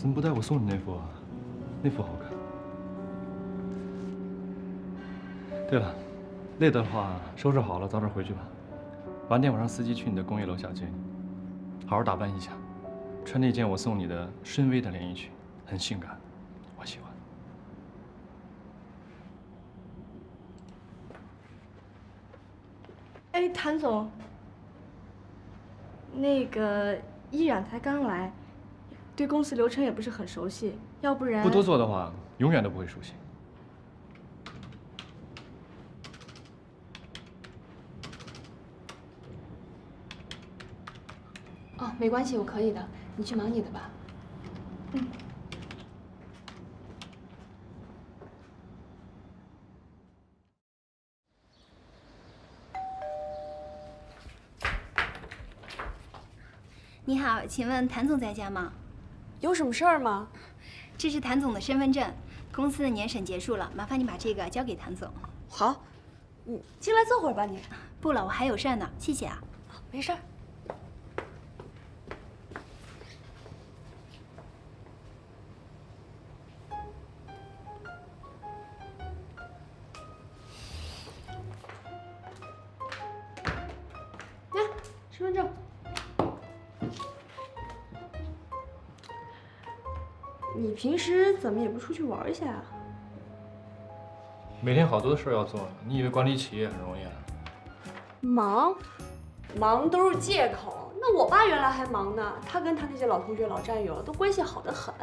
怎么不带我送你那幅啊？那幅好看。对了，累的话收拾好了早点回去吧。晚点我让司机去你的公寓楼下接你。好好打扮一下，穿那件我送你的深 V 的连衣裙，很性感，我喜欢。哎，谭总，那个依然才刚来，对公司流程也不是很熟悉，要不然不多做的话，永远都不会熟悉。哦，没关系，我可以的，你去忙你的吧。嗯。你好，请问谭总在家吗？有什么事儿吗？这是谭总的身份证，公司的年审结束了，麻烦你把这个交给谭总。好，你进来坐会儿吧你。不了，我还有事儿呢，谢谢啊。没事儿。来，身份证。你平时怎么也不出去玩一下啊？每天好多事儿要做呢，你以为管理企业很容易啊？忙，忙都是借口。那我爸原来还忙呢，他跟他那些老同学、老战友都关系好得很。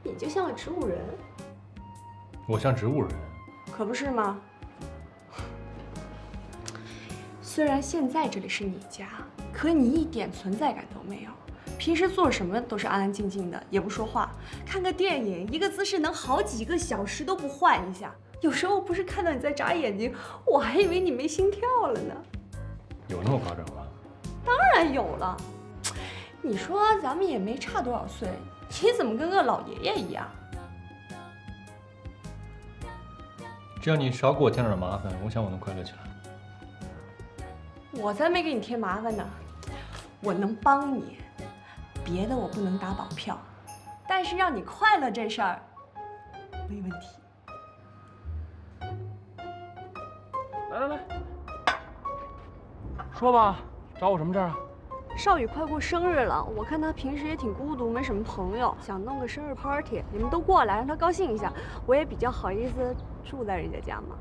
你就像个植物人，我像植物人，可不是吗？虽然现在这里是你家，可你一点存在感都没有。平时做什么都是安安静静的，也不说话。看个电影，一个姿势能好几个小时都不换一下。有时候不是看到你在眨眼睛，我还以为你没心跳了呢。有那么夸张吗？当然有了。你说咱们也没差多少岁，你怎么跟个老爷爷一样？只要你少给我添点麻烦，我想我能快乐起来。我才没给你添麻烦呢，我能帮你，别的我不能打保票，但是让你快乐这事儿没问题。来来来，说吧，找我什么事儿啊？少宇快过生日了，我看他平时也挺孤独，没什么朋友，想弄个生日 party， 你们都过来让他高兴一下，我也比较好意思住在人家家嘛。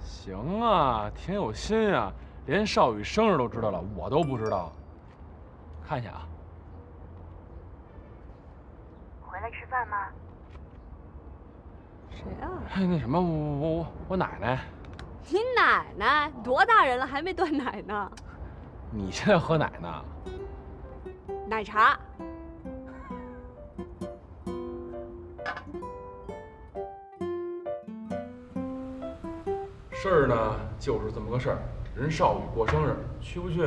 行啊，挺有心啊，连少宇生日都知道了，我都不知道。看一下啊。回来吃饭吗？谁啊？哎，那什么，我奶奶。你奶奶多大人了还没断奶呢？你现在喝奶呢？奶茶。事儿呢，就是这么个事儿。人少宇过生日，去不去？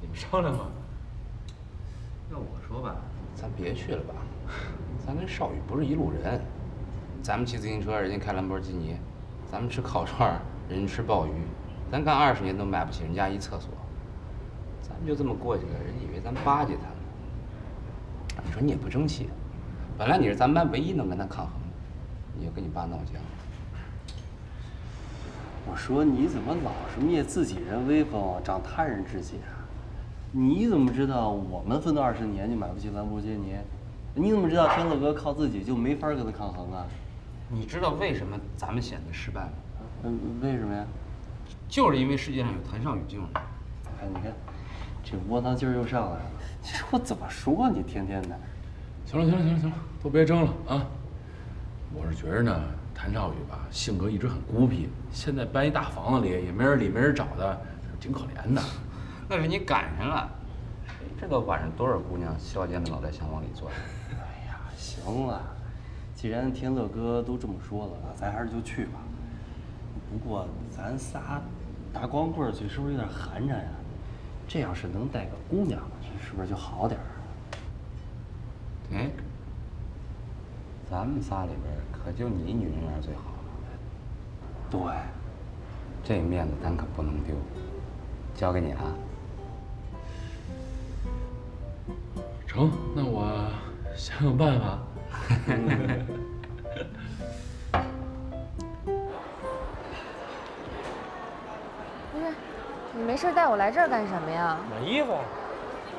你们商量吧。要我说吧，咱别去了吧。咱跟少宇不是一路人。咱们骑自行车，人家开兰博基尼；咱们吃烤串，人家吃鲍鱼。咱干20年都买不起人家一厕所。咱们就这么过去了，人以为咱巴结他呢。你说你也不争气，本来你是咱班唯一能跟他抗衡的，你就跟你爸闹僵。我说你怎么老是灭自己人威风，长他人志气啊？你怎么知道我们奋斗20年就买不起兰博基尼？你怎么知道天乐哥靠自己就没法跟他抗衡啊？你知道为什么咱们显得失败吗？为什么呀？就是因为世界上有谭少宇这种人。哎，你看，这窝囊劲儿又上来了。你说我怎么说你天天的？行了，都别争了啊！我是觉着呢，谭少宇吧，性格一直很孤僻，现在搬一大房子里，也没人理没人找的，挺可怜的。那是你赶上了，谁知道晚上多少姑娘削尖的脑袋想往里钻。哎呀，行了，既然天乐哥都这么说了，那咱还是就去吧。不过咱仨大光棍去，是不是有点寒碜呀？这要是能带个姑娘，是不是就好点儿？哎，咱们仨里边可就你女人缘最好了。对，这面子咱可不能丢，交给你了。成，那我想想办法。不是，你没事带我来这儿干什么呀？买衣服。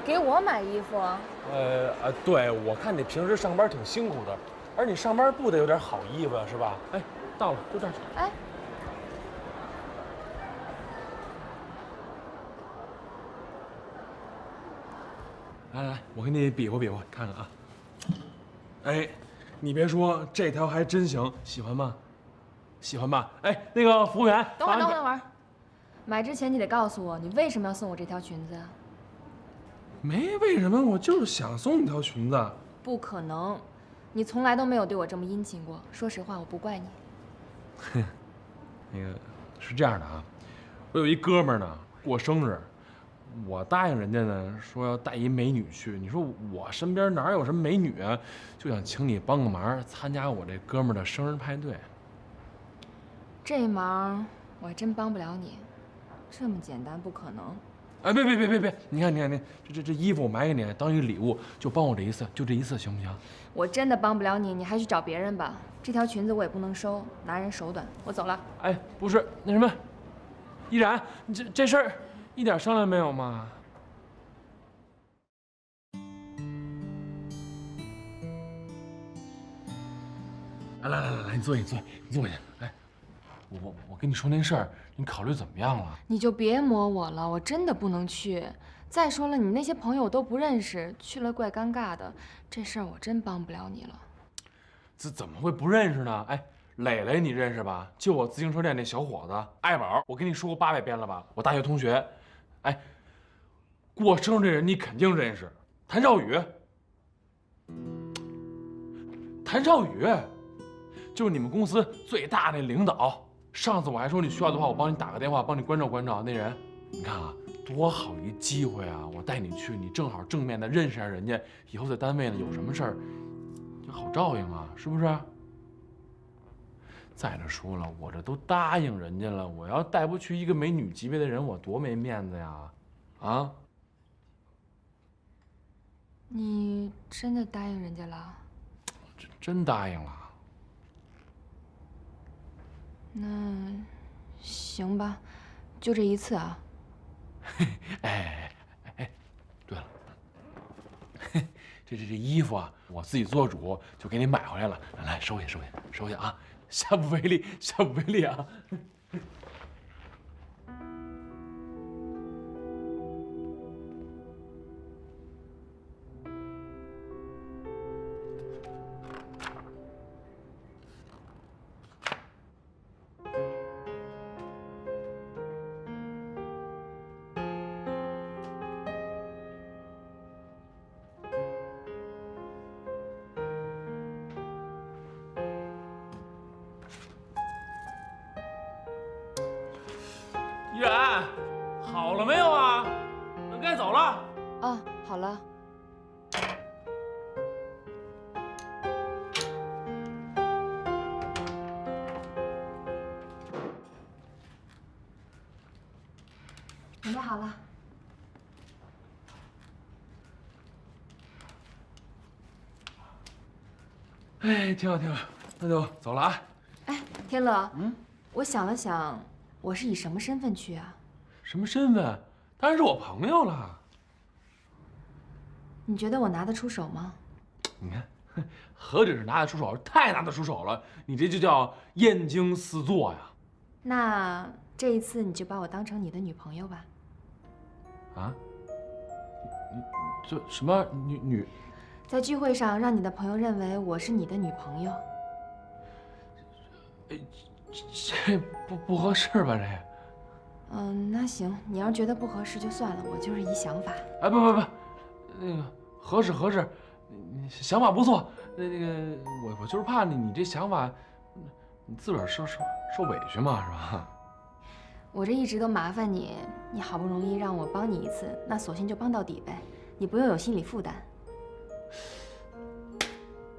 给我买衣服？对，我看你平时上班挺辛苦的，而你上班不得有点好衣服呀，是吧？哎，到了，就这儿。哎。来，我给你比划比划，看看啊。哎，你别说，这条还真行，喜欢吗？喜欢吧？哎，那个服务员，等会儿，买之前你得告诉我，你为什么要送我这条裙子？没为什么，我就是想送你条裙子。不可能，你从来都没有对我这么殷勤过。说实话，我不怪你。哼，那个是这样的啊，我有一哥们儿呢，过生日。我答应人家呢，说要带一美女去。你说我身边哪有什么美女啊？就想请你帮个忙，参加我这哥们儿的生日派对。这忙我还真帮不了你，这么简单不可能。哎，别！你看，这衣服我买给你当一个礼物，就帮我这一次，就这一次行不行？我真的帮不了你，你还去找别人吧。这条裙子我也不能收，拿人手短。我走了。哎，不是那什么，依然，你这事儿。一点商量没有吗？来，你坐下。哎，我跟你说那事儿，你考虑怎么样了？你就别磨我了，我真的不能去。再说了，你那些朋友我都不认识，去了怪尴尬的。这事儿我真帮不了你了。怎么会不认识呢？哎，磊磊你认识吧？就我自行车店那小伙子爱宝，我跟你说过800遍了吧？我大学同学。哎。过生日这人你肯定认识，谭少宇。谭少宇，就是你们公司最大那领导。上次我还说你需要的话，我帮你打个电话，帮你关照关照那人。你看啊，多好一机会啊！我带你去，你正好正面的认识下人家，以后在单位呢有什么事儿就好照应啊，是不是？再者说了，我这都答应人家了，我要带不去一个美女级别的人，我多没面子呀！啊？你真的答应人家了？真答应了。那行吧，就这一次啊。哎，对了，这衣服啊，我自己做主，就给你买回来了。来，收下啊！下不为例啊！依然，好了没有啊？那该走了。啊，好了。准备好了。哎，挺好，那就走了啊。哎，天乐，我想了想。我是以什么身份去啊？什么身份？当然是我朋友了。你觉得我拿得出手吗？你看，何止是拿得出手，太拿得出手了！你这就叫燕京四座呀。那这一次你就把我当成你的女朋友吧。啊？你这什么女？在聚会上让你的朋友认为我是你的女朋友。这不合适吧？这。那行，你要是觉得不合适就算了，我就是一想法。哎，不，那个合适，你想法不错。那个我就是怕你这想法，你自个儿受委屈嘛，是吧？我这一直都麻烦你，你好不容易让我帮你一次，那索性就帮到底呗，你不用有心理负担。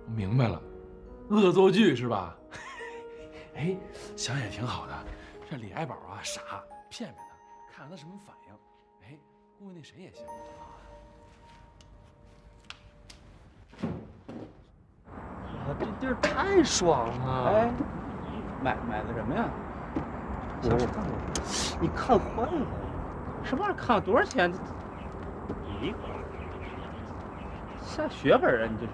我明白了，恶作剧是吧？哎，想也挺好的。这李爱宝啊，傻，骗他，看看他什么反应。哎，估计那谁也行。这地儿太爽了。哎，买的什么呀？你看坏了。什么玩意儿？看了多少钱？一个。下血本啊！你这是？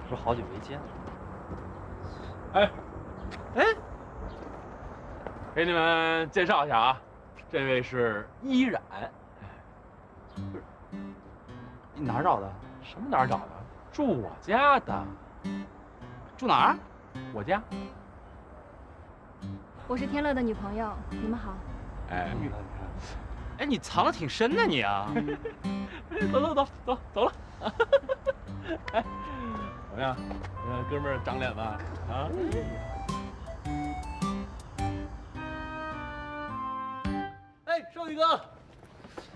不是好久没见了。哎，给你们介绍一下啊，这位是依然。你哪儿找的？什么哪儿找的？住我家的。住哪儿？我家。我是天乐的女朋友，你们好。哎，哎，你藏的挺深的你啊！走了。哎，怎么样？哥们儿长脸吧？啊？哎，少宇哥，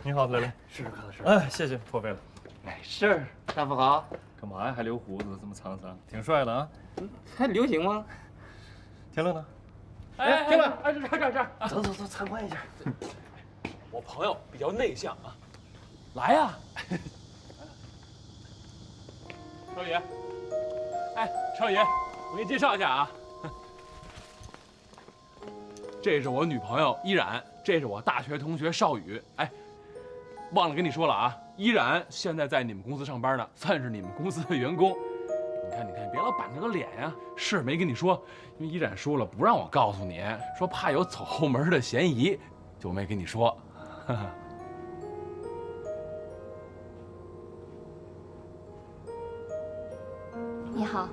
你好，雷雷。试试看，试试。哎，谢谢，破费了。没事儿，大富豪，干嘛呀？还留胡子，这么沧桑，挺帅的啊。还流行吗？天乐呢？哎，天乐，哎，这。走，参观一下。我朋友比较内向啊，来呀。少宇，哎，少宇，我给你介绍一下啊，这是我女朋友依然，这是我大学同学少宇。哎，忘了跟你说了啊，依然现在在你们公司上班呢，算是你们公司的员工。你看，别老板着个脸呀。是没跟你说，因为依然说了不让我告诉你，说怕有走后门的嫌疑，就没跟你说。你好。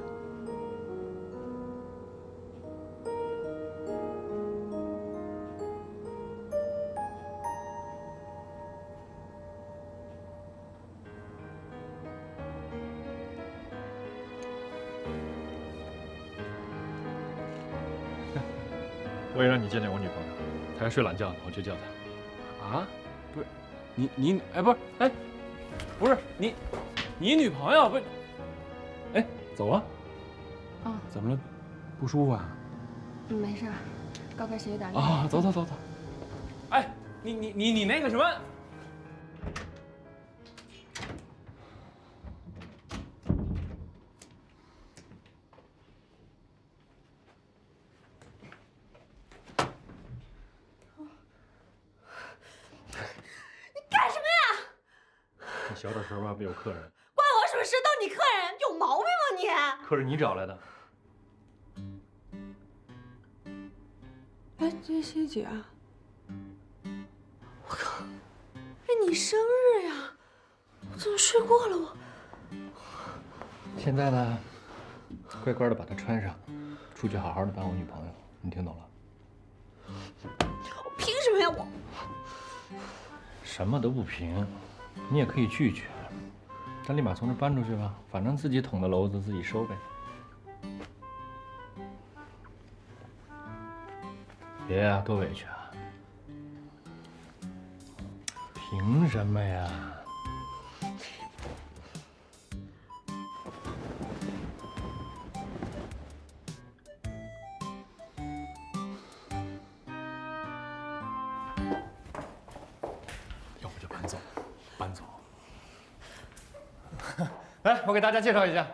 我也让你见见我女朋友，她还睡懒觉呢，我去叫她。啊，不是，你哎，不是你女朋友不是？哎，走了？啊？怎么了？不舒服啊？没事，高跟鞋有点累。啊，走。哎，你那个什么？你小点声吧，别有客人。关我什么事？都你客人，有毛病吗你？客人你找来的。哎，这谢姐啊！我靠，这你生日呀？我怎么睡过了我？现在呢，乖乖的把它穿上，出去好好的当我女朋友，你听懂了？我凭什么呀我？什么都不凭，你也可以拒绝，但立马从这搬出去吧，反正自己捅的娄子自己收呗。别呀，多委屈啊！凭什么呀？要不就搬走。来，我给大家介绍一下，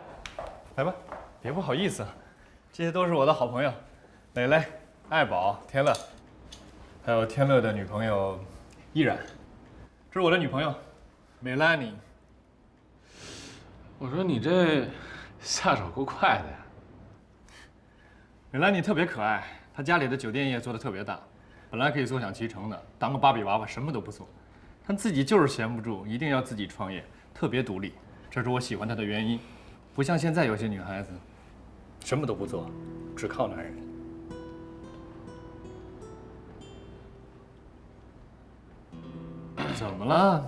来吧，别不好意思，这些都是我的好朋友，蕾蕾、爱宝、天乐，还有天乐的女朋友依然，这是我的女朋友梅拉妮。我说你这下手够快的呀。梅拉妮特别可爱，她家里的酒店业做得特别大，本来可以坐享其成的，当个芭比娃娃什么都不做，但自己就是闲不住，一定要自己创业，特别独立，这是我喜欢她的原因。不像现在有些女孩子，什么都不做，只靠男人。怎么了？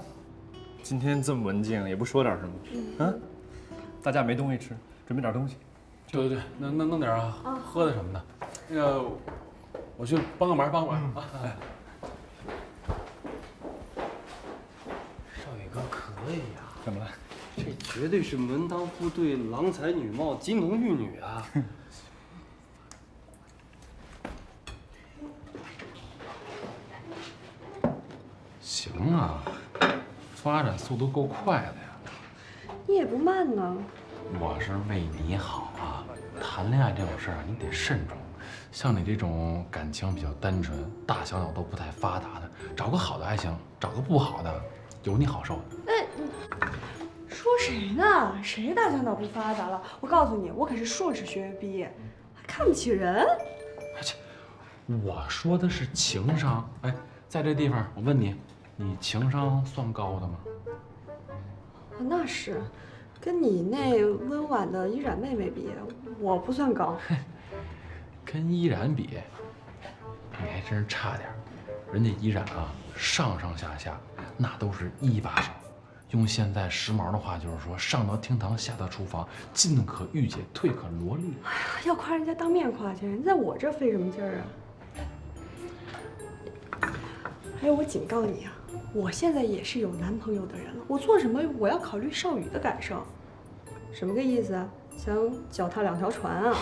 今天这么文静，也不说点什么？嗯，大家没东西吃，准备点东西。对，弄点喝的什么的。那个，我去帮个忙啊！哎，少宇哥可以呀！怎么了？这绝对是门当户对、郎才女貌、金童玉女啊！行啊，发展速度够快的呀。你也不慢呢。我是为你好啊。谈恋爱这种事儿啊，你得慎重。像你这种感情比较单纯、大小脑都不太发达的，找个好的还行，找个不好的，有你好受的。说谁呢？谁大小脑不发达了？我告诉你，我可是硕士学位毕业，还看不起人。我说的是情商。哎，在这地方，我问你，你情商算高的吗？那是，跟你那温婉的依然妹妹比，我不算高。跟依然比，你还真是差点儿。人家依然啊，上上下下那都是一把手。用现在时髦的话就是说，上到厅堂，下到厨房，进可御姐，退可萝莉。哎呀，要夸人家当面夸去，人在我这费什么劲儿啊？还有，我警告你啊，我现在也是有男朋友的人了，我做什么我要考虑少宇的感受。什么个意思啊？想脚踏两条船啊？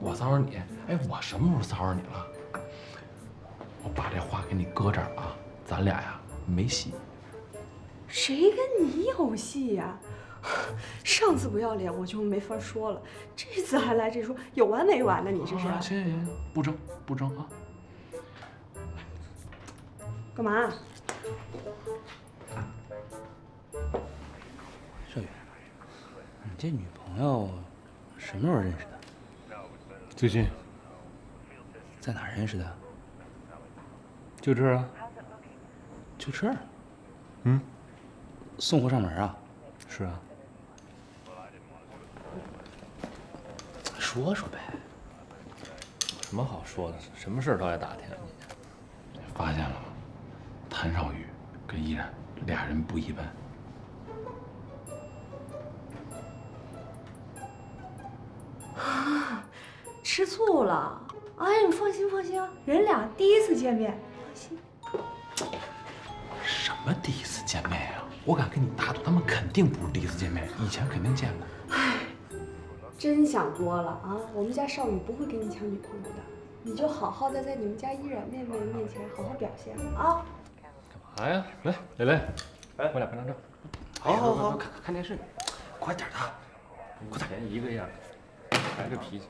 我骚扰你？哎，我什么时候骚扰你了？我把这话给你搁这儿啊，咱俩呀没戏。谁跟你有戏呀？上次不要脸我就没法说了，这次还来这出，有完没完呢？你这是？行行行，不争不争啊！干嘛？少宇，你这女朋友什么时候认识的？最近。在哪儿认识的？就这儿啊。就这儿？嗯。送货上门啊？是啊。说说呗。有什么好说的？什么事儿都爱打听你。发现了吗？谭少宇跟依然俩人不一般。啊，吃醋了？哎，你放心放心啊，人俩第一次见面，放心。什么第一次见面呀？我敢跟你打赌，他们肯定不是第一次见面，以前肯定见过。唉，真想多了啊！我们家少宇不会跟你抢女朋友的，你就好好的在你们家依然妹妹面前好好表现啊！干嘛呀？来，蕾蕾，哎，我俩拍张照。好，看电视，快点的，快点，一个样，来个脾气。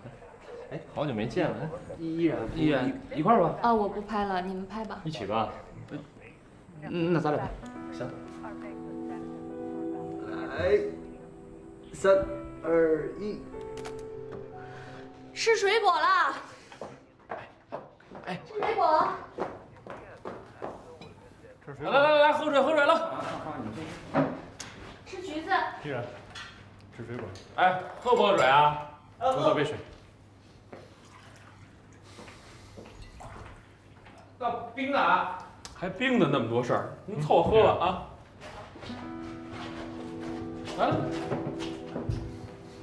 哎，好久没见了，依然一块儿吧。啊，我不拍了，你们拍吧。一起吧。那咱俩拍。行。来，3、2、1。吃水果啦！哎，吃水果。吃水果。来，喝水了。吃橘子。依然，吃水果。哎，喝不喝水啊？给我倒杯水。那冰的啊？还冰的那么多事儿，您凑合喝吧啊。来了，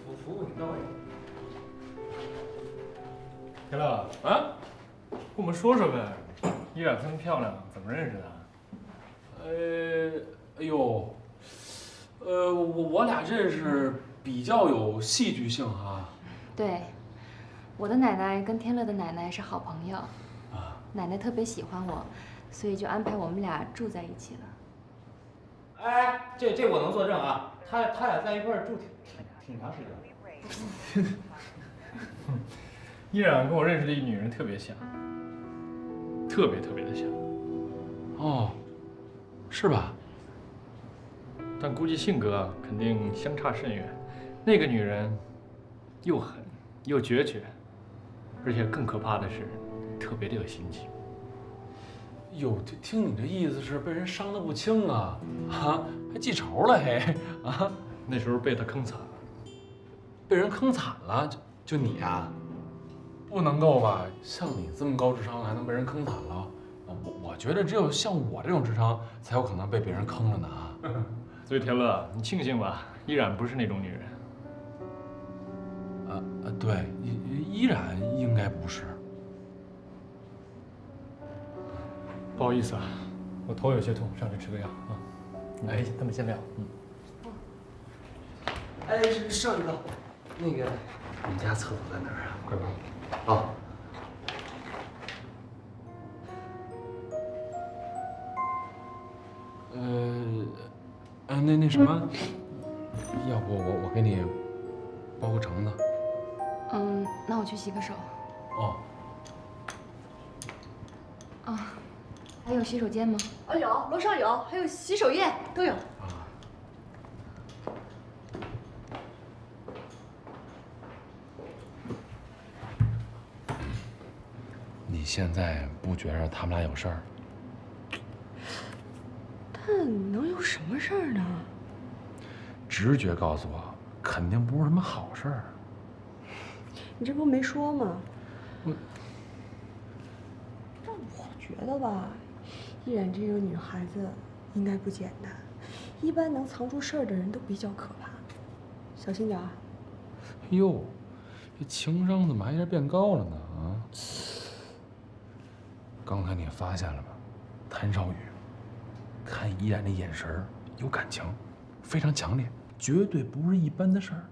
我服务你到位。天乐啊，跟我们说说呗，依然这么漂亮，怎么认识的？哎呦，我俩认识比较有戏剧性哈。对，我的奶奶跟天乐的奶奶是好朋友，奶奶特别喜欢我，所以就安排我们俩住在一起了。哎，这我能作证啊，他俩在一块儿住挺长时间的。依然跟我认识的一女人特别像，特别的像。哦，是吧？但估计性格肯定相差甚远。那个女人又狠又决绝，而且更可怕的是，特别的有心机。哟，听你这意思是被人伤得不轻啊？啊，还记仇了嘿？啊，那时候被她坑惨了。被人坑惨了？就你啊？不能够吧？像你这么高智商还能被人坑惨了？我觉得只有像我这种智商才有可能被别人坑了呢啊！所以田乐，你庆幸吧，依然不是那种女人。对，依然应该不是。不好意思啊，我头有些痛，上去吃个药啊。哎，他们先聊。哎，少宇哥，那个你们家厕所在哪儿啊？快帮我。啊。那什么，要不我给你包个橙子。那我去洗个手。哦。啊，还有洗手间吗？有，楼上有，还有洗手液都有。你现在不觉着他们俩有事儿？但能有什么事儿呢？直觉告诉我，肯定不是什么好事儿。你这不没说吗？我觉得吧，依然这个女孩子应该不简单，一般能藏住事儿的人都比较可怕，小心点儿。哟，这情商怎么还有点变高了呢？啊！刚才你发现了吗？谭少宇看依然的眼神儿有感情，非常强烈，绝对不是一般的事儿。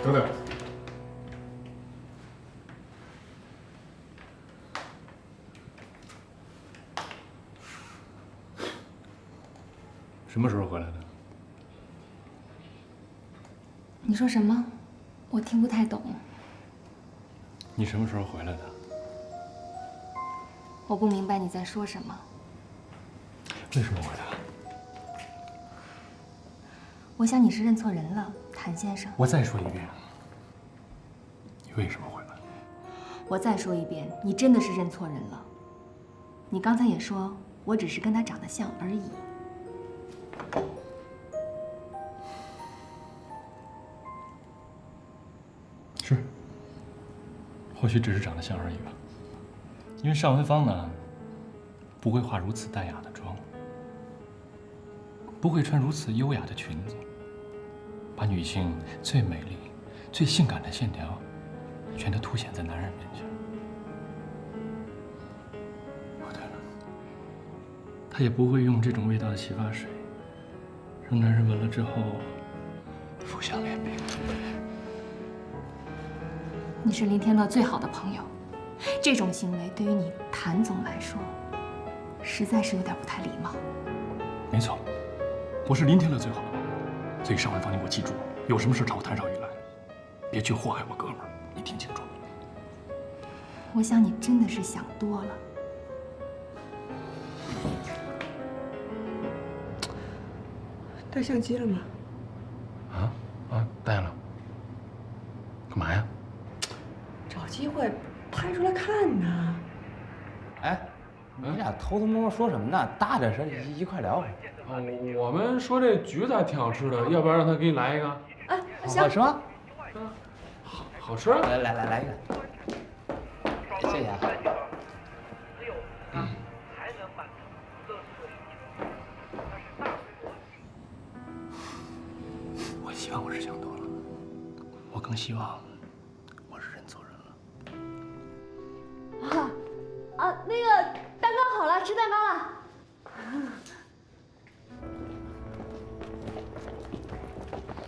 等等，什么时候回来的？你说什么？我听不太懂。你什么时候回来的？我不明白你在说什么。为什么回来？我想你是认错人了，谭先生。我再说一遍，你为什么回来？我再说一遍，你真的是认错人了。你刚才也说我只是跟他长得像而已。是，或许只是长得像而已吧。因为尚文芳呢，不会化如此淡雅的妆，不会穿如此优雅的裙子，把女性最美丽、最性感的线条，全都凸显在男人面前。哦，对了，她也不会用这种味道的洗发水，让男人闻了之后浮想联翩。你是林天乐最好的朋友，这种行为对于你谭总来说，实在是有点不太礼貌。没错，我是林天乐最好的朋友，所以尚文芳，你给我记住，有什么事找谭少宇来，别去祸害我哥们儿，你听清楚。我想你真的是想多了。带相机了吗？带了。干嘛呀？找机会拍出来看呢。哎，你俩偷偷摸摸说什么呢？大点声，一块聊。我们说这橘子还挺好吃的，要不然让他给你来一个？哎，行。好吃吗？好吃。来一个。谢谢啊。我希望我是想多了，我更希望我是认错人了。那个蛋糕好了，吃蛋糕了。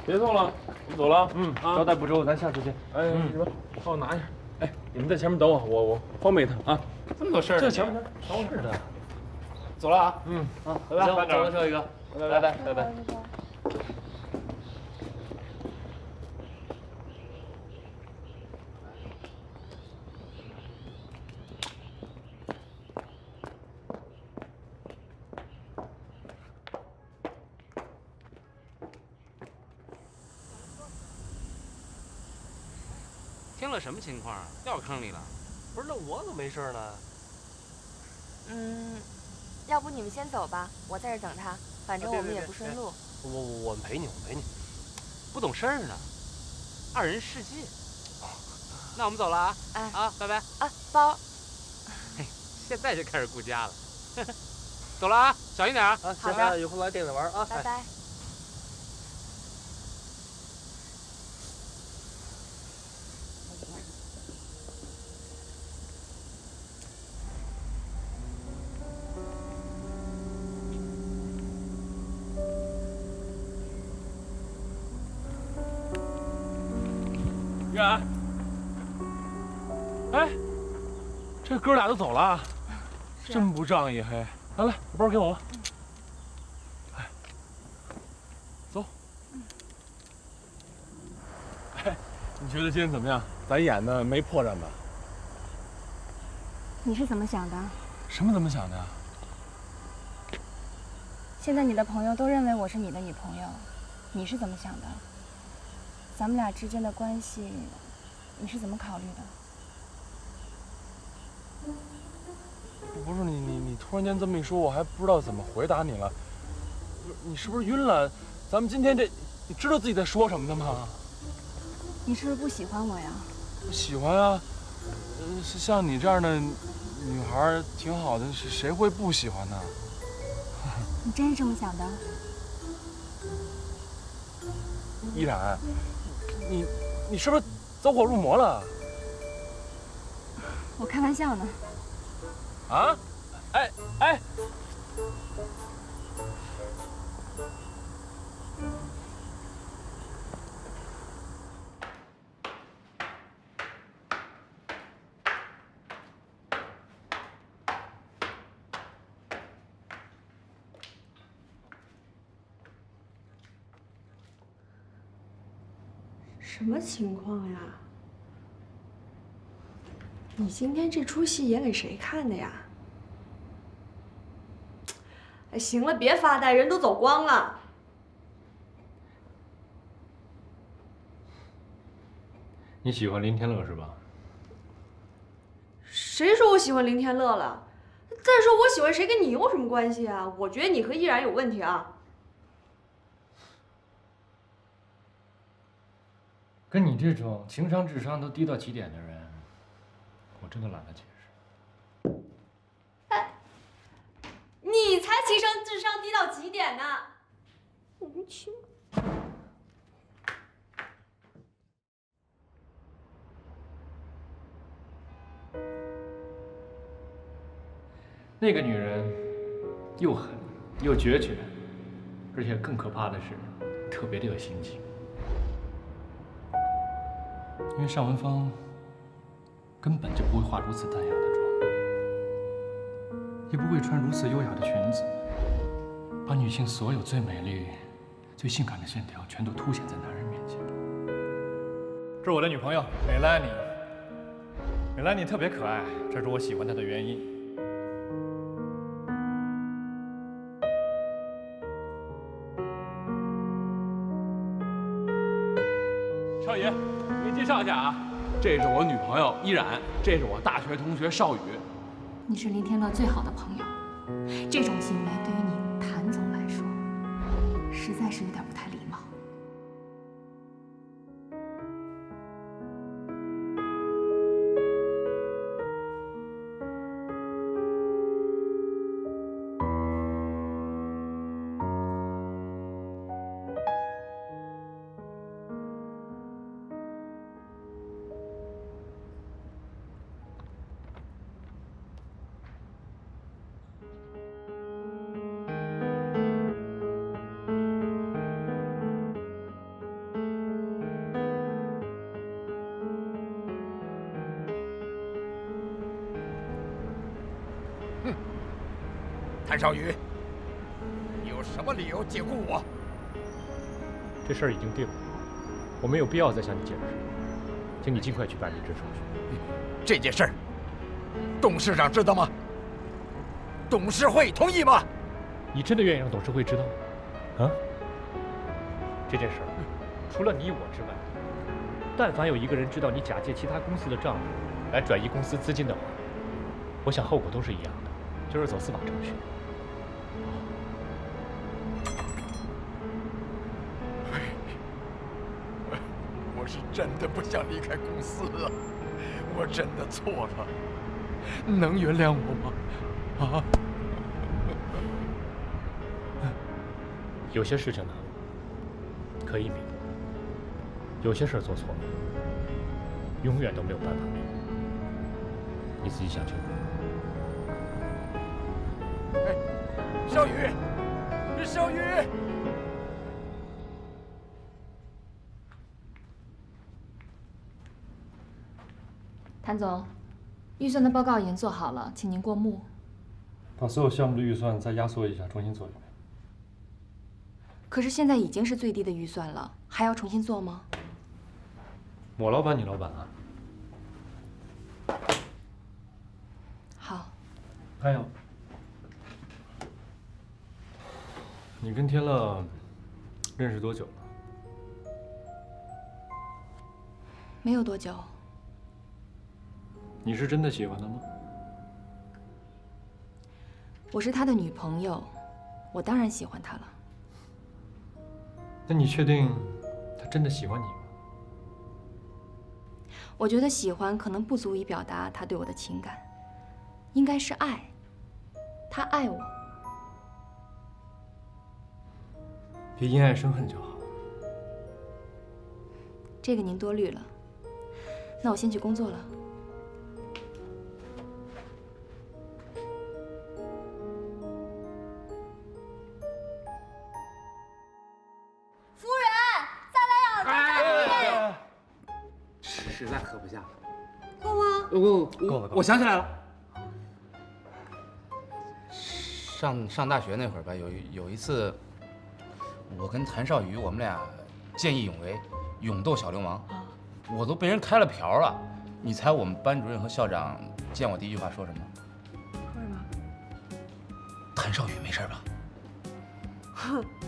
别送了，我们走了。招待不周，咱下次见。哎，你们帮我拿一下。哎，你们在前面等我，我方便一趟啊。这么多事儿，这前面等我是的。走了啊。拜拜。行，走了，少宇哥，拜拜。听了什么情况？掉坑里了？不是，那我怎么没事呢？要不你们先走吧，我在这等他，反正我们也不顺路。我们陪你，不懂事儿呢，二人世界。那我们走了啊！哎啊，拜拜啊，包。嘿，现在就开始顾家了。走了啊，小心点啊！好的，一会儿来店里玩啊！拜拜。玉然，哎，这哥俩都走了，真不仗义嘿！来，把包给我吧。哎，走。哎，你觉得今天怎么样？咱演的没破绽吧？你是怎么想的？什么怎么想的呀？现在你的朋友都认为我是你的女朋友，你是怎么想的？咱们俩之间的关系，你是怎么考虑的？不是你突然间这么一说，我还不知道怎么回答你了。不是你是不是晕了？咱们今天这，你知道自己在说什么的吗？你是不是不喜欢我呀？喜欢啊，像你这样的女孩挺好的，谁会不喜欢呢？你真是这么想的？依然，你是不是走火入魔了？我开玩笑呢。啊？哎！什么情况呀？你今天这出戏演给谁看的呀？哎，行了，别发呆，人都走光了。你喜欢林天乐是吧？谁说我喜欢林天乐了？再说我喜欢谁跟你有什么关系啊？我觉得你和依然有问题啊。跟你这种情商、智商都低到极点的人，我真的懒得解释。哎，你才情商、智商低到极点呢！莫名其妙。那个女人又狠又决绝，而且更可怕的是，特别的有心机。因为尚文芳根本就不会化如此淡雅的妆，也不会穿如此优雅的裙子，把女性所有最美丽、最性感的线条全都凸显在男人面前。这是我的女朋友美兰妮，美兰妮特别可爱，这是我喜欢她的原因。少爷，给你介绍一下啊，这是我女朋友依然，这是我大学同学邵宇。你是林天乐最好的朋友，这种行为对于你谭总来说，实在是有点不太礼貌。谭少宇，你有什么理由解雇我？这事儿已经定了，我没有必要再向你解释，请你尽快去办离职手续。这件事儿，董事长知道吗？董事会同意吗？你真的愿意让董事会知道吗？啊？这件事儿，除了你我之外，但凡有一个人知道你假借其他公司的账目来转移公司资金的话，我想后果都是一样的，就是走司法程序。我是真的不想离开公司啊，我真的错了，能原谅我吗？啊？有些事情呢，可以弥补；有些事做错了，永远都没有办法弥补。你自己想清楚。哎，小雨，小雨。谭总，预算的报告已经做好了，请您过目。把所有项目的预算再压缩一下，重新做一遍。可是现在已经是最低的预算了，还要重新做吗？我老板，你老板啊。好。还有，你跟天乐认识多久了？没有多久。你是真的喜欢他吗？我是他的女朋友，我当然喜欢他了。那你确定他真的喜欢你吗？我觉得喜欢可能不足以表达他对我的情感，应该是爱。他爱我。别因爱生恨就好。这个您多虑了。那我先去工作了。夫人，再来2张实在喝不下了。够吗？够了，我想起来了。上大学那会儿吧，有一次，我跟谭少宇我们俩见义勇为，勇斗小流氓，我都被人开了瓢了。你猜我们班主任和校长见我第一句话说什么？说什么？谭少宇没事吧？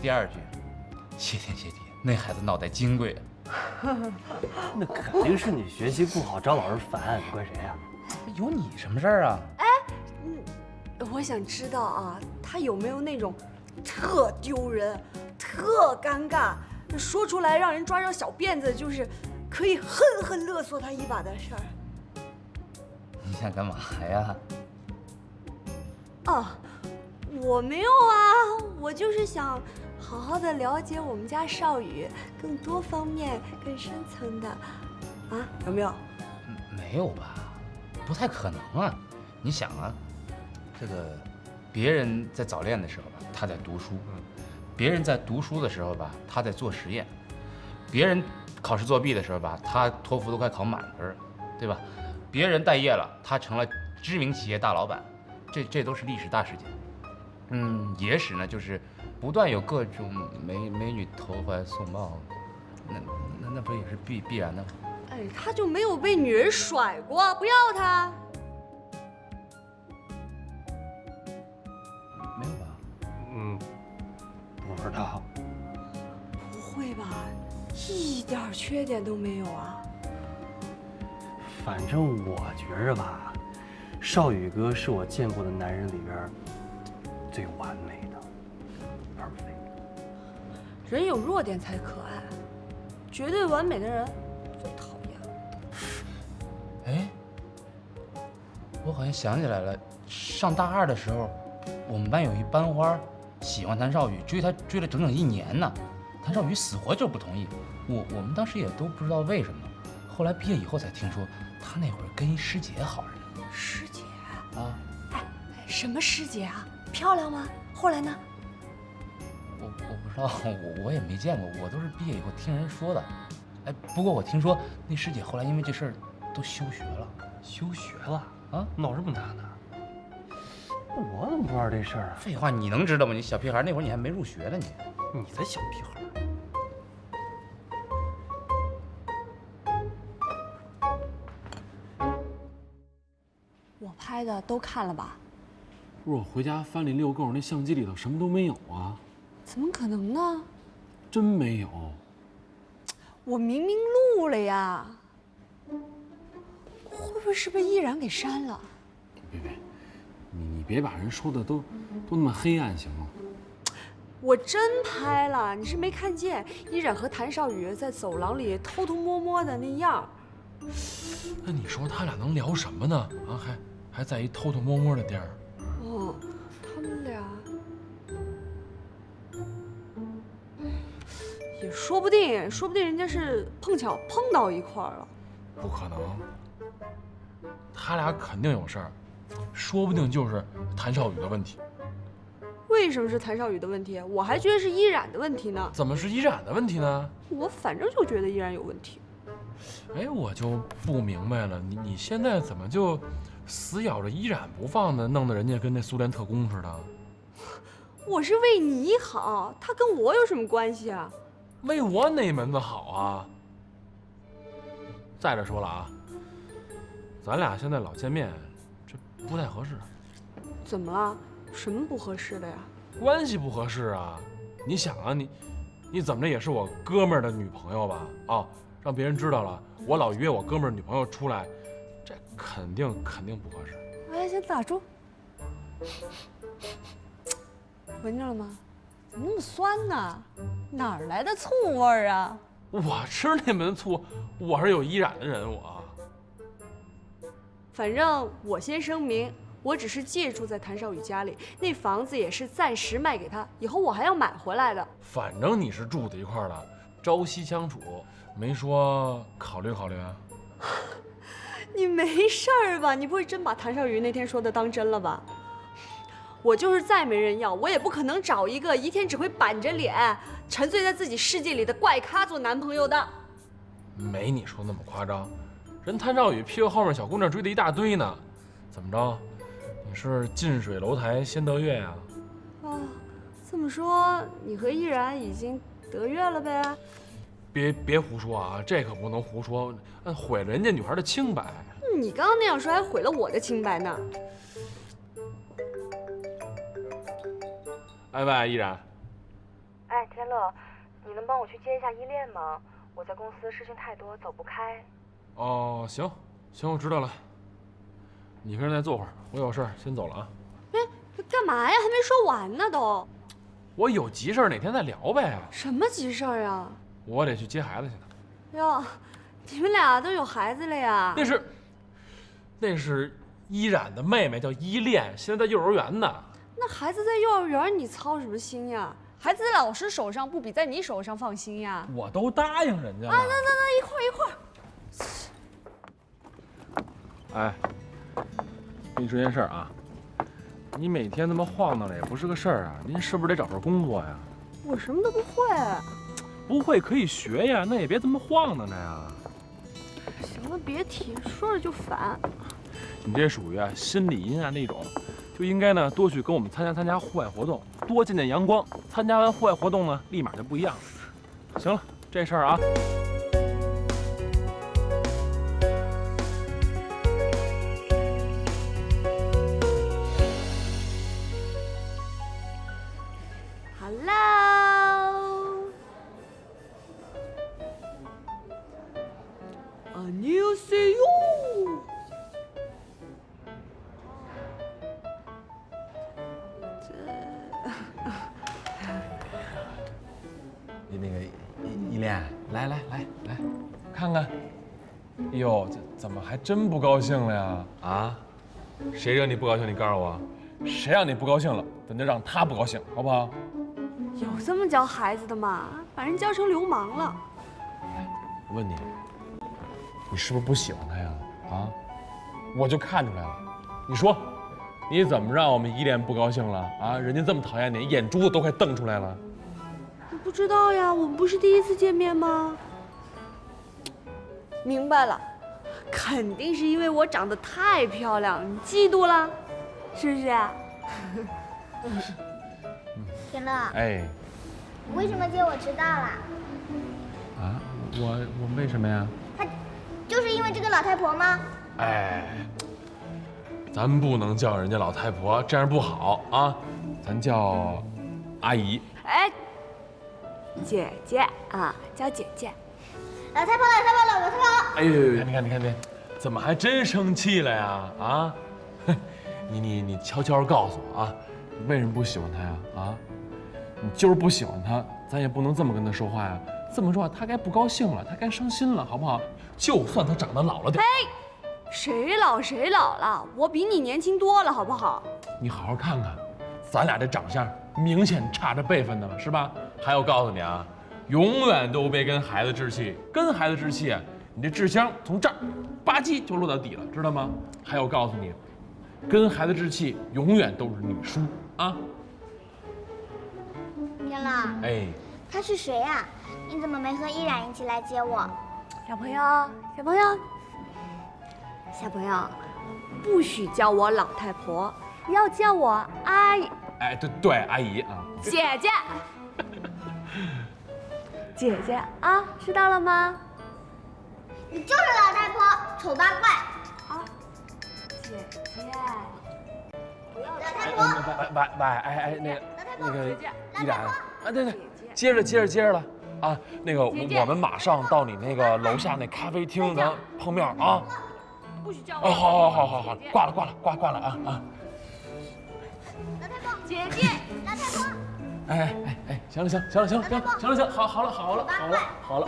第二句，谢天谢地，那孩子脑袋金贵。那肯定是你学习不好，找老师烦，你怪谁呀？有你什么事儿啊？我想知道啊，他有没有那种特丢人、特尴尬，说出来让人抓着小辫子，就是可以狠狠勒索他一把的事儿？你想干嘛呀？啊，我没有啊，我就是想好好的了解我们家少宇更多方面、更深层的，啊，有没有？没有吧，不太可能啊！你想啊，这个别人在早恋的时候吧，他在读书；别人在读书的时候吧，他在做实验；别人考试作弊的时候吧，他托福都快考满分，对吧？别人待业了，他成了知名企业大老板，这都是历史大事件。野史呢，就是不断有各种美女投怀送抱，那不也是必然的吗？哎，他就没有被女人甩过，不要他。没有吧？不知道。不会吧？一点缺点都没有啊？反正我觉着吧，少宇哥是我见过的男人里边最完美的 ，perfect。人有弱点才可爱，绝对完美的人最讨厌。哎，我好像想起来了，上大2的时候，我们班有一班花喜欢谭少宇，追他追了整整1年呢。谭少宇死活就不同意，我们当时也都不知道为什么。后来毕业以后才听说，他那会儿跟一师姐好着呢。师姐啊？哎，什么师姐啊？漂亮吗？后来呢？我不知道，我也没见过，我都是毕业以后听人说的。哎，不过我听说那师姐后来因为这事儿都休学了。休学了啊？闹这么大呢？我怎么不知道这事儿啊？废话，你能知道吗？你小屁孩，那会儿你还没入学呢，你才小屁孩。我拍的都看了吧？不是，我回家翻06购那相机里头什么都没有啊。怎么可能呢？真没有。我明明录了呀，会不会是被依然给删了？别，你别把人说的都那么黑暗行吗？我真拍了，你是没看见依然和谭少宇在走廊里偷偷摸摸的那样。那你说他俩能聊什么呢？啊，还在一偷偷摸摸的地儿。哦，他们俩也说不定，人家是碰巧碰到一块儿了。不可能，他俩肯定有事儿，说不定就是谭少宇的问题。为什么是谭少宇的问题？我还觉得是依然的问题呢。怎么是依然的问题呢？我反正就觉得依然有问题。哎，我就不明白了，你现在怎么就死咬着依然不放呢？弄得人家跟那苏联特工似的。我是为你好，他跟我有什么关系啊？为我哪门子好啊？再者说了啊，咱俩现在老见面，这不太合适。怎么了？什么不合适的呀？关系不合适啊！你想啊，你怎么着也是我哥们儿的女朋友吧？啊，让别人知道了，我老约我哥们儿女朋友出来，这肯定不合适。哎，先打住。闻着了吗？怎么那么酸呢？哪儿来的醋味儿啊？我吃那门醋，我是有依然的人，我。反正我先声明，我只是借住在谭少宇家里，那房子也是暂时卖给他，以后我还要买回来的。反正你是住在一块儿了，朝夕相处，没说考虑考虑啊？你没事儿吧？你不会真把谭少宇那天说的当真了吧？我就是再没人要，我也不可能找一个一天只会板着脸、沉醉在自己世界里的怪咖做男朋友的。没你说那么夸张，人谭少宇屁股后面小姑娘追的一大堆呢，怎么着？你是近水楼台先得月呀？啊，这么说你和依然已经得月了呗？别胡说啊，这可不能胡说，毁了人家女孩的清白。你刚刚那样说还毁了我的清白呢。哎喂，依然。哎，天乐，你能帮我去接一下依恋吗？我在公司事情太多，走不开。哦，行，我知道了。你跟人再坐会儿，我有事儿先走了啊。哎，干嘛呀？还没说完呢都。我有急事儿，哪天再聊呗。什么急事儿啊？我得去接孩子去呢。哟，你们俩都有孩子了呀？那是依然的妹妹，叫依恋，现在在幼儿园呢。那孩子在幼儿园，你操什么心呀？孩子在老师手上不比在你手上放心呀？我都答应人家了。啊，那一会儿。哎，跟你说件事儿啊，你每天这么晃荡着也不是个事儿啊，您是不是得找份工作呀？我什么都不会。不会可以学呀，那也别这么晃荡着呀。行了，别提，说着就烦。你这属于啊心理阴暗那种，就应该呢多去跟我们参加户外活动，多见见阳光。参加完户外活动呢，立马就不一样了。行了，这事儿啊。来，看看。哎呦，这怎么还真不高兴了呀？啊？谁惹你不高兴？你告诉我，谁让你不高兴了，咱就让他不高兴，好不好？有这么教孩子的吗？把人教成流氓了。我问你，你是不是不喜欢他呀？啊？我就看出来了。你说，你怎么让我们依恋不高兴了？啊？人家这么讨厌你，眼珠子都快瞪出来了。我不知道呀，我们不是第一次见面吗？明白了，肯定是因为我长得太漂亮，你嫉妒了，是不是？天乐，哎，你为什么接我迟到了？啊，我为什么呀？他就是因为这个老太婆吗？哎，咱不能叫人家老太婆，这样不好啊，咱叫阿姨。哎，姐姐啊，叫姐姐。老太婆，老太婆，老太婆！哎呦，你看，怎么还真生气了呀？啊，你悄悄告诉我啊，你为什么不喜欢他呀？啊，你就是不喜欢他，咱也不能这么跟他说话呀。这么说话，他该不高兴了，他该伤心了，好不好？就算他长得老了点。谁老了？我比你年轻多了，好不好？你好好看看，咱俩这长相明显差着辈分的了，是吧？还有告诉你啊，永远都别跟孩子置气，跟孩子置气，你这智商从这儿吧唧就落到底了，知道吗？还有告诉你，跟孩子置气永远都是你输啊！天乐，哎，他是谁呀？你怎么没和依然一起来接我？小朋友，不许叫我老太婆，要叫我阿姨。哎，对，阿姨啊，姐姐啊，知道了吗？你就是老太婆，丑八怪！啊，姐姐，老太婆，哎，那个依然啊，对，接着了啊，那个我们马上到你那个楼下那咖啡厅咱碰面啊。不许叫我。哦，好，挂了啊！老太婆，姐姐，老太婆。哎，行了，好了，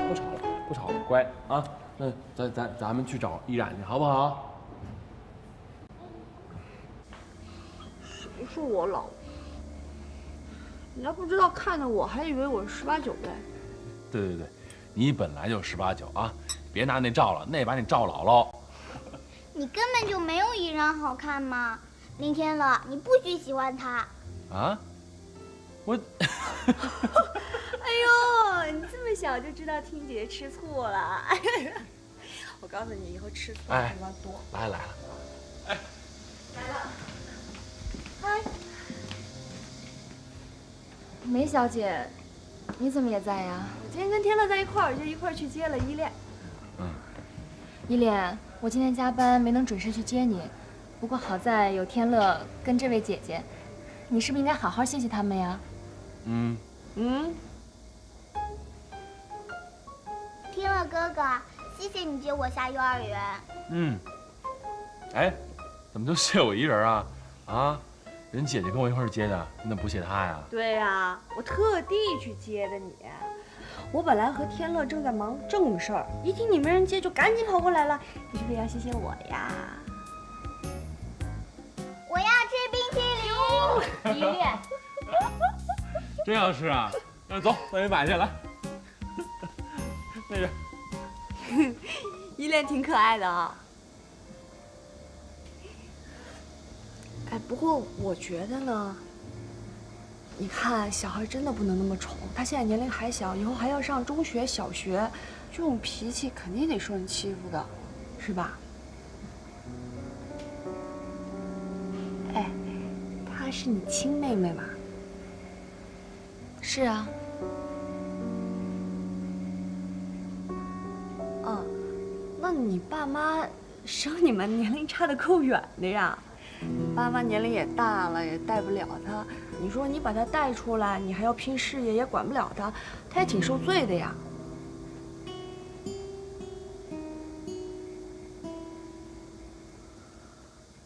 不吵了，乖啊。那咱们去找依然去，好不好？谁说我老？你要不知道看着我，还以为我是18、19嘞。对，你本来就18、19啊，别拿那照了，那把你照老喽。你根本就没有依然好看嘛！林天乐，你不许喜欢他。啊？我。哎呦，你这么小就知道听姐姐吃醋了。我告诉你，以后吃醋的地方多。来了。哎，来了。嗨，梅小姐，你怎么也在呀？我今天跟天乐在一块儿，就一块儿去接了依恋。依恋，我今天加班没能准时去接你，不过好在有天乐跟这位姐姐，你是不是应该好好谢谢他们呀？天乐哥哥，谢谢你接我下幼儿园。哎，怎么就谢我一人啊？啊，人姐姐跟我一块儿接的，你怎么不谢她呀？对呀，我特地去接的你。我本来和天乐正在忙正事儿，一听你没人接，就赶紧跑过来了。你是不是要谢谢我呀？我要吃冰淇淋。依恋，真要吃啊？那走，帮你买去来。那边。依恋挺可爱的啊。哎，不过我觉得呢，你看小孩真的不能那么宠，他现在年龄还小，以后还要上中学、小学，这种脾气肯定得受人欺负的，是吧？哎，她是你亲妹妹吧？是啊。那你爸妈生你们年龄差得够远的呀？你爸妈年龄也大了，也带不了他。你说你把他带出来，你还要拼事业，也管不了他，他也挺受罪的呀。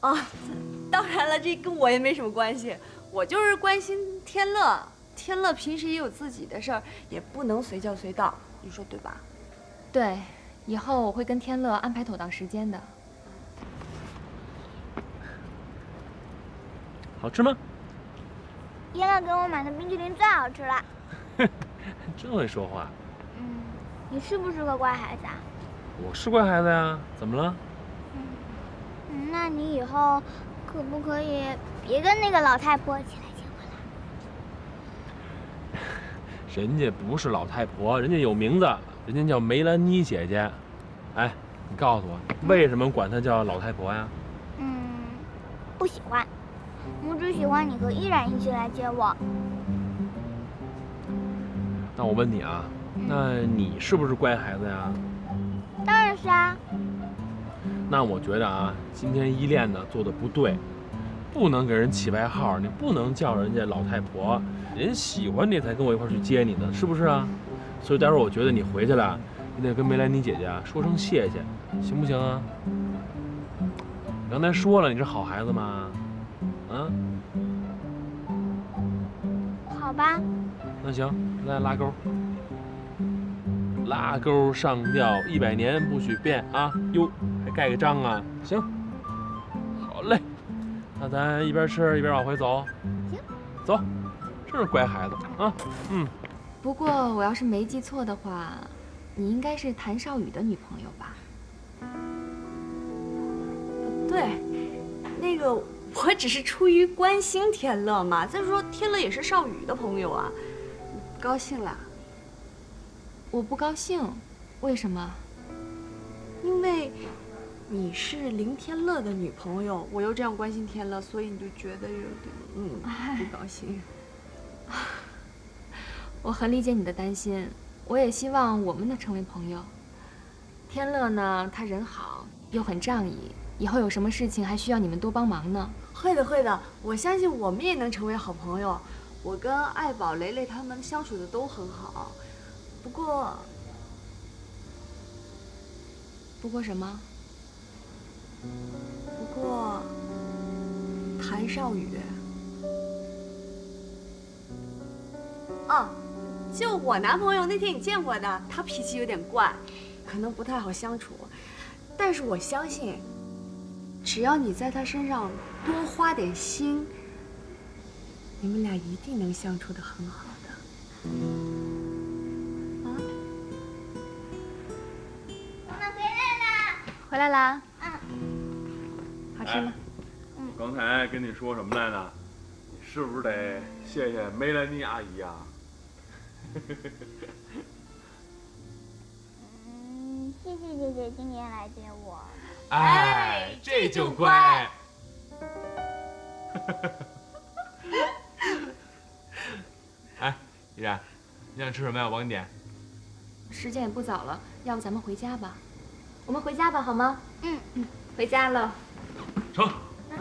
啊，当然了，这跟我也没什么关系，我就是关心天乐。天乐平时也有自己的事儿，也不能随叫随到，你说对吧？对，以后我会跟天乐安排妥当时间的。好吃吗？天乐给我买的冰淇淋最好吃了。真会说话。你是不是个乖孩子啊？我是乖孩子呀，怎么了？那你以后可不可以别跟那个老太婆一起来接我了？人家不是老太婆，人家有名字，人家叫梅兰妮姐姐。哎，你告诉我，为什么管她叫老太婆呀？不喜欢，我只喜欢你和依然一起来接我。那我问你啊，那你是不是乖孩子呀？当然是啊。那我觉得啊，今天依恋呢做的不对，不能给人起外号，你不能叫人家老太婆，人喜欢你才跟我一块去接你呢，是不是啊？所以待会儿我觉得你回去了，你得跟梅兰妮姐姐说声谢谢，行不行啊？你刚才说了你是好孩子吗？啊？好吧。那行，来拉钩。拉钩上吊，100年不许变啊！哟，还盖个章啊？行，好嘞。那咱一边吃一边往回走。行，走，真是乖孩子啊。嗯。不过我要是没记错的话，你应该是谭少宇的女朋友吧？对，那个我只是出于关心天乐嘛。再说天乐也是少宇的朋友啊，不高兴啦？我不高兴，为什么？因为你是林天乐的女朋友，我又这样关心天乐，所以你就觉得有点不高兴。我很理解你的担心，我也希望我们能成为朋友。天乐呢，他人好又很仗义，以后有什么事情还需要你们多帮忙呢。会的，会的，我相信我们也能成为好朋友。我跟爱宝、雷雷他们相处的都很好。不过什么？不过谭少宇。就我男朋友那天你见过的，他脾气有点怪，可能不太好相处。但是我相信，只要你在他身上多花点心，你们俩一定能相处得很好的。妈妈回来啦！回来啦。嗯。好吃吗？嗯。刚才跟你说什么来着？你是不是得谢谢梅兰妮阿姨啊？谢谢姐姐今天来接我。哎，这就乖。哎，依然，你想吃什么呀？我给你点。时间也不早了，要不咱们回家吧？我们回家吧，好吗？回家了。成，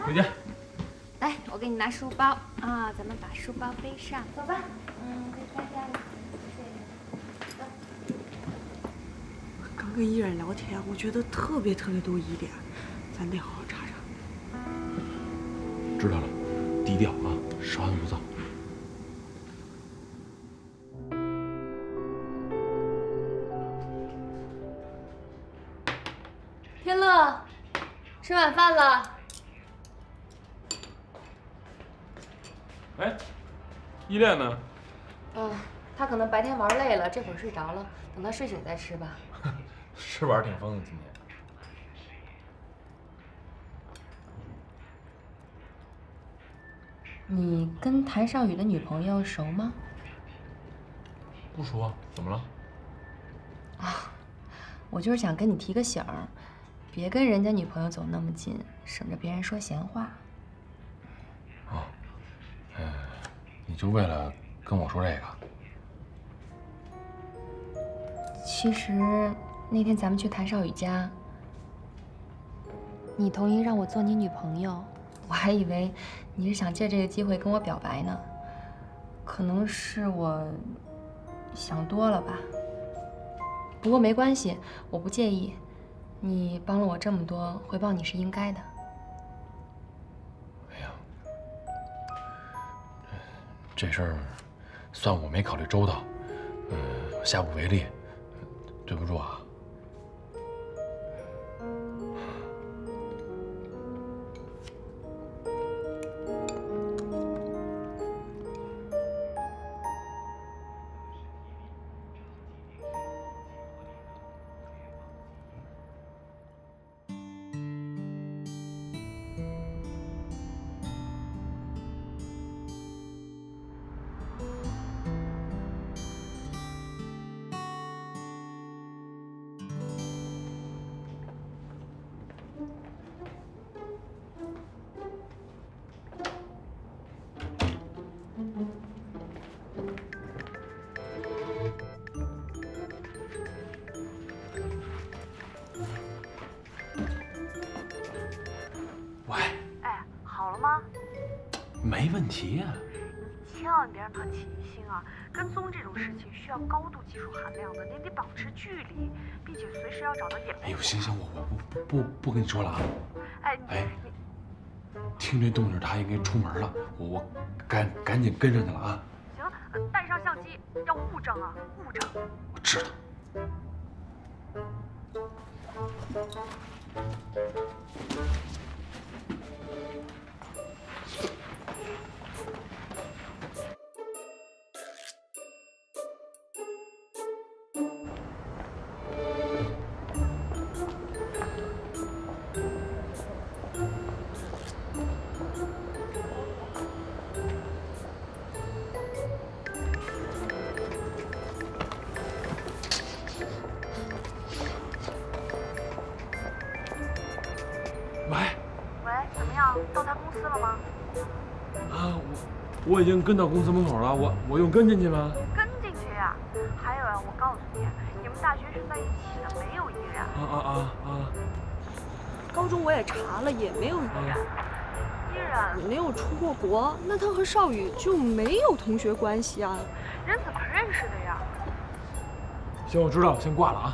回家。来，我给你拿书包啊，咱们把书包背上，走吧。回家了。刚跟依然聊天，我觉得特别多疑点，咱得好好查查。知道了，低调啊，稍安勿躁。天乐，吃晚饭了。哎，依恋呢？他可能白天玩累了，这会儿睡着了，等他睡醒再吃吧。是玩挺疯的今天。你跟谭少宇的女朋友熟吗？不熟啊，怎么了？我就是想跟你提个醒儿，别跟人家女朋友走那么近，省着别人说闲话。你就为了跟我说这个？其实那天咱们去谭少宇家，你同意让我做你女朋友，我还以为你是想借这个机会跟我表白呢。可能是我想多了吧。不过没关系，我不介意。你帮了我这么多，回报你是应该的。哎呀，这事儿算我没考虑周到，下不为例，对不住啊。哎，好了吗？没问题呀。切千万别让他起疑心啊！跟踪这种事情需要高度技术含量的，你得保持距离，并且随时要找到掩护。哎呦，行，我不跟你说了啊。哎，听这动静，他应该出门了，我赶紧跟上去了啊。行，带上相机，要物证啊，物证。我知道。喂，怎么样？到他公司了吗？啊，我已经跟到公司门口了，我用跟进去吗？跟进去呀！还有呀，我告诉你，你们大学是在一起的，没有依然。高中我也查了，也没有依然。依然没有出过国，那他和邵宇就没有同学关系啊？人怎么认识的呀？行，我知道，我先挂了啊。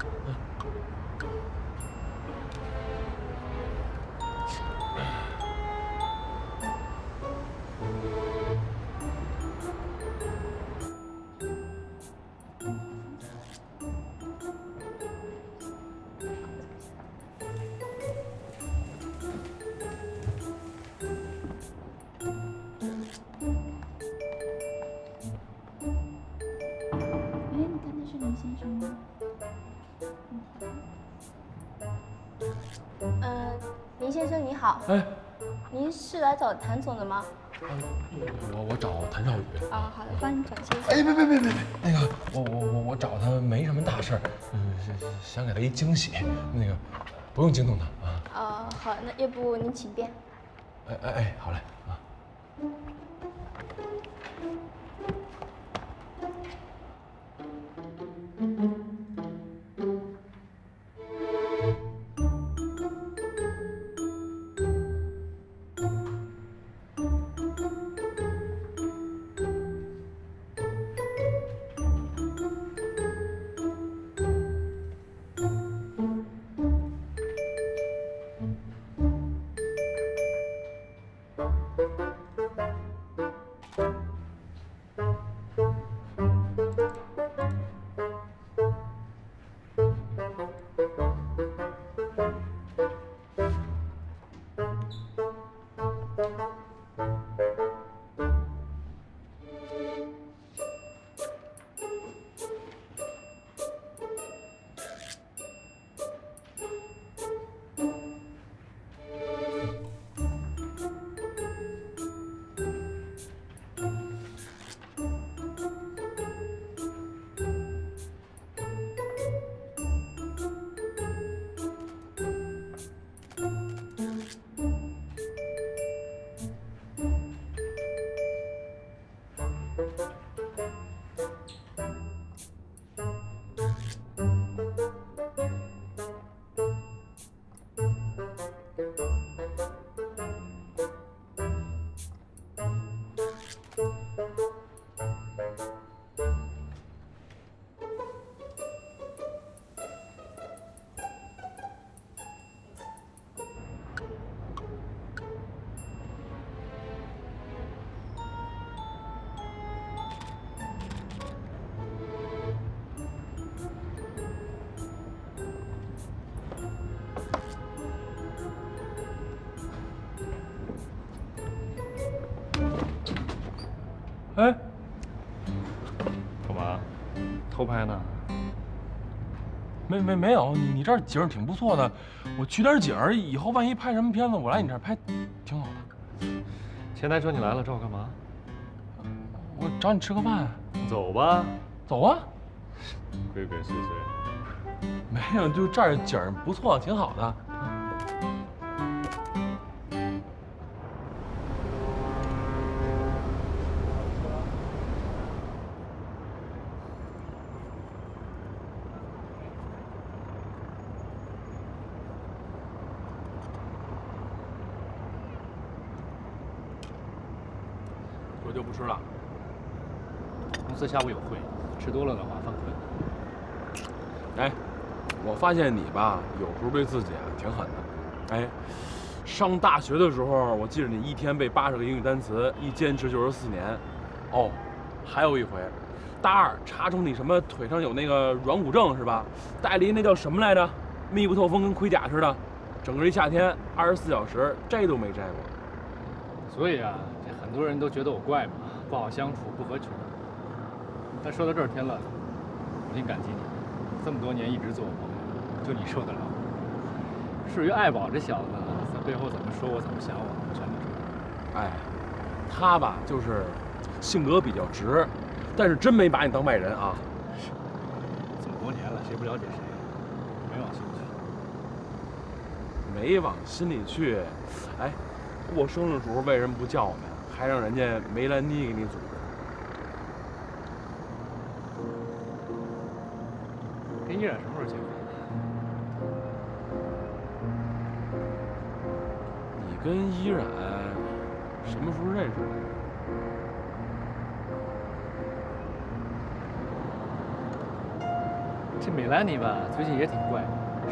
林先生你好。哎，您是来找谭总的吗？我找谭少宇。啊，好的，帮你转接。哎，别，那个我找他没什么大事，想给他一惊喜，那个不用惊动他啊。好，那要不您请便。哎，好嘞啊。哎，干嘛？偷拍呢？没有，你这儿景儿挺不错的，我取点景儿，以后万一拍什么片子，我来你这儿拍，挺好的。前台说你来了，找我干嘛？我找你吃个饭。走吧。走啊。鬼鬼祟祟。没有，就这儿景儿不错，挺好的。我就不吃了。公司下午有会，吃多了的话犯困。哎，我发现你吧，有时候对自己啊挺狠的。哎，上大学的时候，我记得你一天背80个英语单词，一坚持就是4年。哦，还有一回，大二查出你什么腿上有那个软骨症是吧？戴了一那叫什么来着？密不透风，跟盔甲似的，整个一夏天24小时摘都没摘过。所以啊，这很多人都觉得我怪嘛，不好相处，不合群。但说到这儿，天乐，我挺感激你，这么多年一直做我朋友，就你受得了。至于爱宝这小子，在背后怎么说我，怎么想我，我全都知道。哎，他吧就是性格比较直，但是真没把你当外人啊。这么多年了，谁不了解谁？没往心里去。没往心里去。哎，过生日时候为什么不叫我们，还让人家梅兰妮给你组织？跟依然什么时候结婚？你跟依然什么时候认识的？这美兰妮吧，最近也挺怪，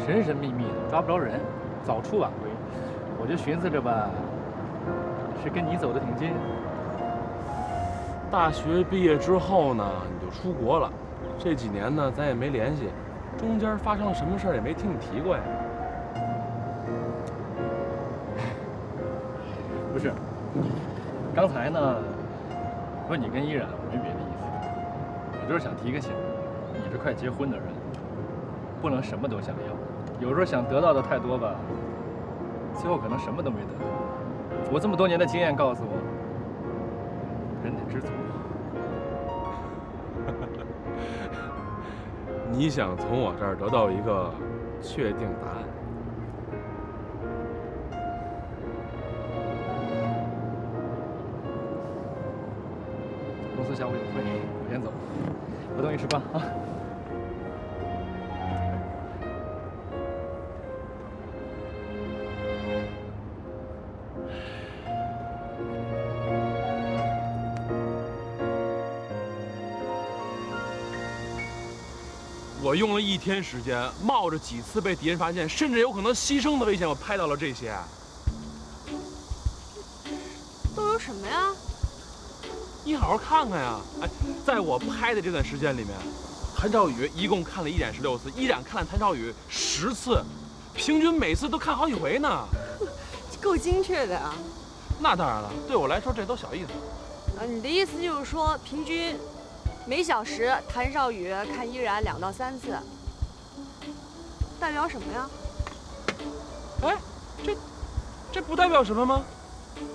神神秘秘的，抓不着人，早出晚归。我就寻思着吧，是跟你走得挺近。大学毕业之后呢，你就出国了。这几年呢，咱也没联系，中间发生了什么事儿也没听你提过呀。不是，刚才呢，问你跟依然，我没别的意思，我就是想提个醒，你这快结婚的人，不能什么都想要，有时候想得到的太多吧，最后可能什么都没得到。我这么多年的经验告诉我，人得知足。你想从我这儿得到一个确定答案？公司下午有会，我先走，不等你吃饭啊。我用了1天时间，冒着几次被敌人发现，甚至有可能牺牲的危险，我拍到了这些。都有什么呀？你好好看看呀！哎，在我拍的这段时间里面，谭少宇一共看了依然16次，依然看了谭少宇10次，平均每次都看好几回呢。够精确的啊！那当然了，对我来说这都小意思。你的意思就是说，平均每小时谭少宇看依然2到3次，代表什么呀？哎，这不代表什么吗？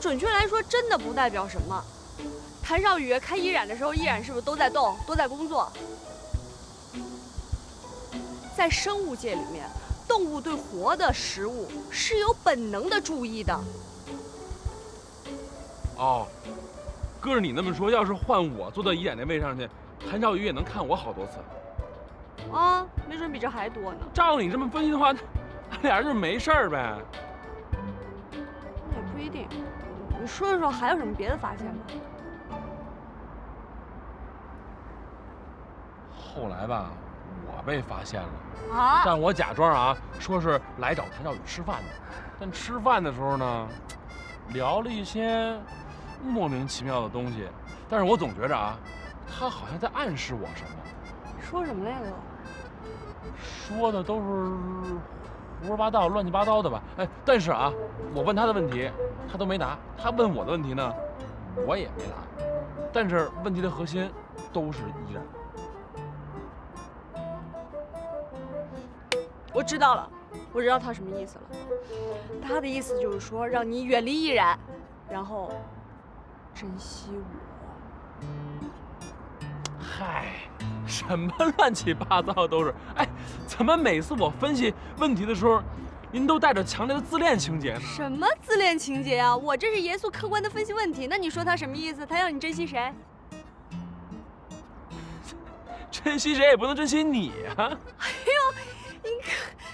准确来说，真的不代表什么。谭少宇看依然的时候，依然是不是都在动，都在工作？在生物界里面，动物对活的食物是有本能的注意的。哦，搁着你那么说，要是换我坐到依然那位上去，谭少宇也能看我好多次。啊，没准比这还多呢。照你这么分析的话，俩人就是没事儿呗。那也不一定。你说说，还有什么别的发现吗？后来吧，我被发现了啊！但我假装啊，说是来找谭少宇吃饭的。但吃饭的时候呢，聊了一些莫名其妙的东西。但是我总觉着啊，他好像在暗示我什么。说什么来着？说的都是胡说八道、乱七八糟的吧？哎，但是啊，我问他的问题，他都没答；他问我的问题呢，我也没答。但是问题的核心都是依然。我知道了，我知道他什么意思了。他的意思就是说，让你远离依然，然后珍惜我。嗨，什么乱七八糟都是。哎，怎么每次我分析问题的时候，您都带着强烈的自恋情节呢？什么自恋情节啊？我这是严肃客观的分析问题。那你说他什么意思？他要你珍惜谁？珍惜谁也不能珍惜你啊！哎呦，你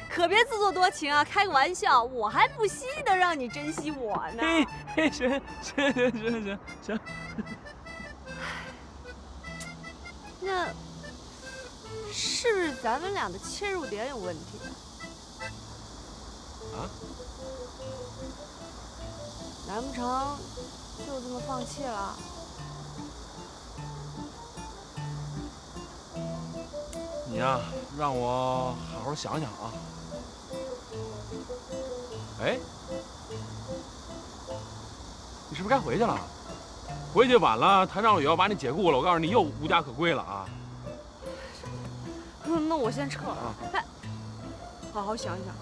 可别自作多情啊！开个玩笑，我还不惜的让你珍惜我呢。嘿，行。那是不是咱们俩的切入点有问题？啊？难不成就这么放弃了？你呀，让我好好想想啊。哎，你是不是该回去了？回去晚了，谭少宇要把你解雇了，我告诉你又无家可归了啊！那我先撤了。哎，好好想想。